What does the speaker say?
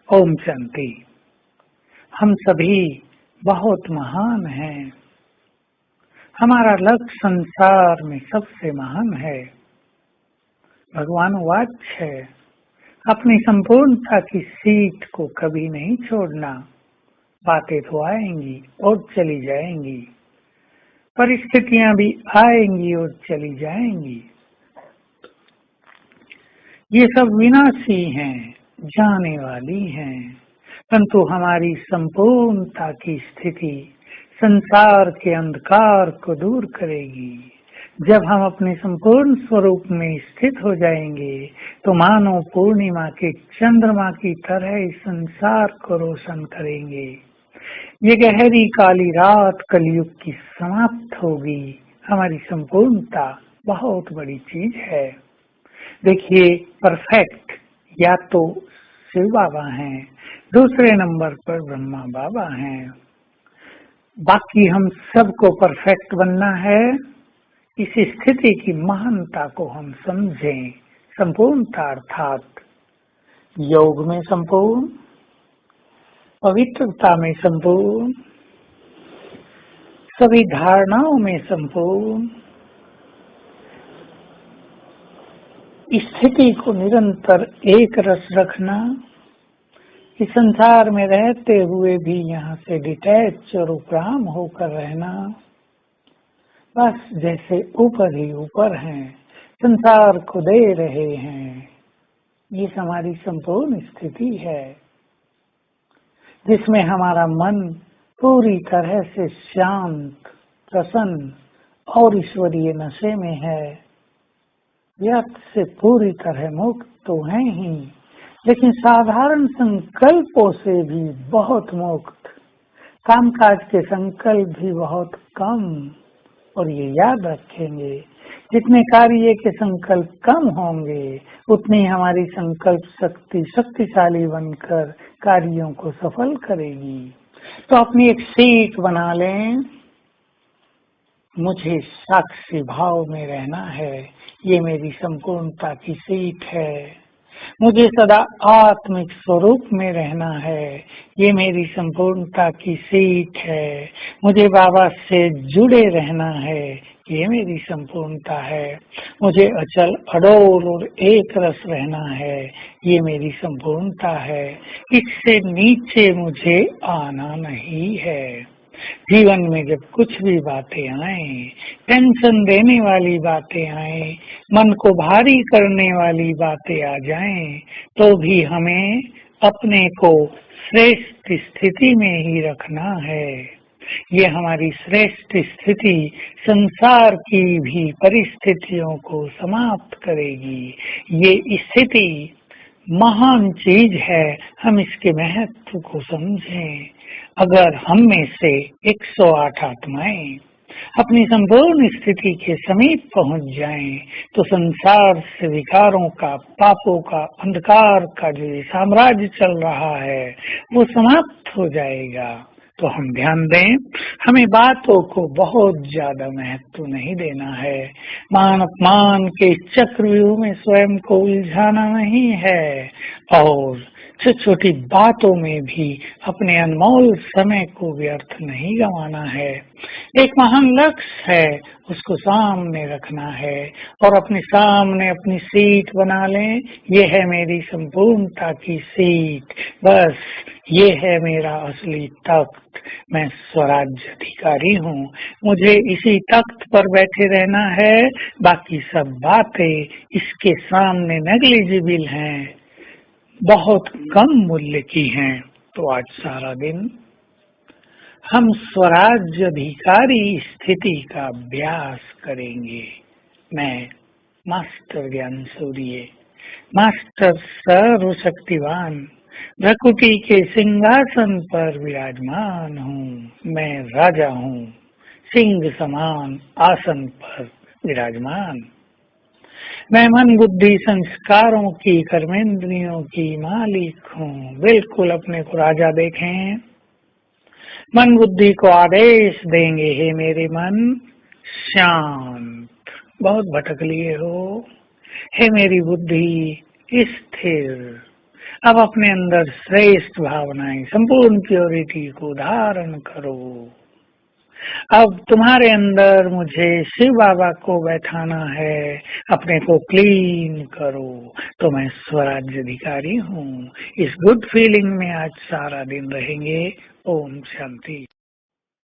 ओम शांति। हम सभी बहुत महान हैं। हमारा लक्ष्य संसार में सबसे महान है। भगवान वाच है, अपनी संपूर्णता की सीट को कभी नहीं छोड़ना। बातें तो आएंगी और चली जाएंगी, परिस्थितियां भी आएंगी और चली जाएंगी। ये सब विनाशी हैं, जाने वाली हैं, परंतु हमारी संपूर्णता की स्थिति संसार के अंधकार को दूर करेगी। जब हम अपने संपूर्ण स्वरूप में स्थित हो जाएंगे तो मानो पूर्णिमा के चंद्रमा की तरह इस संसार को रोशन करेंगे। ये गहरी काली रात कलयुग की समाप्त होगी। हमारी संपूर्णता बहुत बड़ी चीज है। देखिए, परफेक्ट या तो शिव बाबा हैं, दूसरे नंबर पर ब्रह्मा बाबा हैं। बाकी हम सबको परफेक्ट बनना है। इस स्थिति की महानता को हम समझें। संपूर्णता अर्थात योग में संपूर्ण, पवित्रता में संपूर्ण, सभी धारणाओं में संपूर्ण, स्थिति को निरंतर एक रस रखना। इस संसार में रहते हुए भी यहाँ से डिटैच और उपराम होकर रहना। बस जैसे ऊपर ही ऊपर हैं, संसार को दे रहे हैं। ये हमारी संपूर्ण स्थिति है, जिसमें हमारा मन पूरी तरह से शांत, प्रसन्न और ईश्वरीय नशे में है। व्यर्थ से पूरी तरह मुक्त तो हैं ही, लेकिन साधारण संकल्पों से भी बहुत मुक्त। कामकाज के संकल्प भी बहुत कम। और ये याद रखेंगे, जितने कार्य के संकल्प कम होंगे उतनी हमारी संकल्प शक्ति शक्तिशाली बनकर कार्यों को सफल करेगी। तो अपनी एक सीट बना लें। मुझे साक्षी भाव में रहना है, ये मेरी संपूर्णता की सीट है। मुझे सदा आत्मिक स्वरूप में रहना है, ये मेरी संपूर्णता की सीट है। मुझे बाबा से जुड़े रहना है, ये मेरी संपूर्णता है। मुझे अचल अडोल और एक रस रहना है, ये मेरी संपूर्णता है। इससे नीचे मुझे आना नहीं है। जीवन में जब कुछ भी बातें आए, टेंशन देने वाली बातें आए, मन को भारी करने वाली बातें आ जाएं, तो भी हमें अपने को श्रेष्ठ स्थिति में ही रखना है। ये हमारी श्रेष्ठ स्थिति संसार की भी परिस्थितियों को समाप्त करेगी। ये स्थिति महान चीज है, हम इसके महत्व को समझें। अगर हम में से 108 आत्माएं अपनी संपूर्ण स्थिति के समीप पहुंच जाएं, तो संसार से विकारों का, पापों का, अंधकार का जो साम्राज्य चल रहा है वो समाप्त हो जाएगा। तो हम ध्यान दें, हमें बातों को बहुत ज्यादा महत्व नहीं देना है। मान अपमान के चक्रव्यूह में स्वयं को उलझाना नहीं है, और छोटी छोटी बातों में भी अपने अनमोल समय को व्यर्थ नहीं गंवाना है। एक महान लक्ष्य है, उसको सामने रखना है और अपने सामने अपनी सीट बना लें। ये है मेरी संपूर्णता की सीट, बस ये है मेरा असली तख्त। मैं स्वराज्य अधिकारी हूँ, मुझे इसी तख्त पर बैठे रहना है। बाकी सब बातें इसके सामने नेग्लिजिबल हैं, बहुत कम मूल्य की हैं। तो आज सारा दिन हम स्वराज्य अधिकारी स्थिति का अभ्यास करेंगे। मैं मास्टर ज्ञान सूर्य, मास्टर सर्वशक्तिवान, प्रकृति के सिंहासन पर विराजमान हूँ। मैं राजा हूँ, सिंह समान आसन पर विराजमान। मैं मन बुद्धि संस्कारों की, कर्मेंद्रियों की मालिक हूँ। बिल्कुल अपने को राजा देखें। मन बुद्धि को आदेश देंगे, हे मेरे मन शांत, बहुत भटक लिए हो। हे मेरी बुद्धि स्थिर। अब अपने अंदर श्रेष्ठ भावनाएं, संपूर्ण प्योरिटी को धारण करो। अब तुम्हारे अंदर मुझे शिव बाबा को बैठाना है, अपने को क्लीन करो, तो मैं स्वराज्य अधिकारी हूँ। इस गुड फीलिंग में आज सारा दिन रहेंगे। ओम शांति।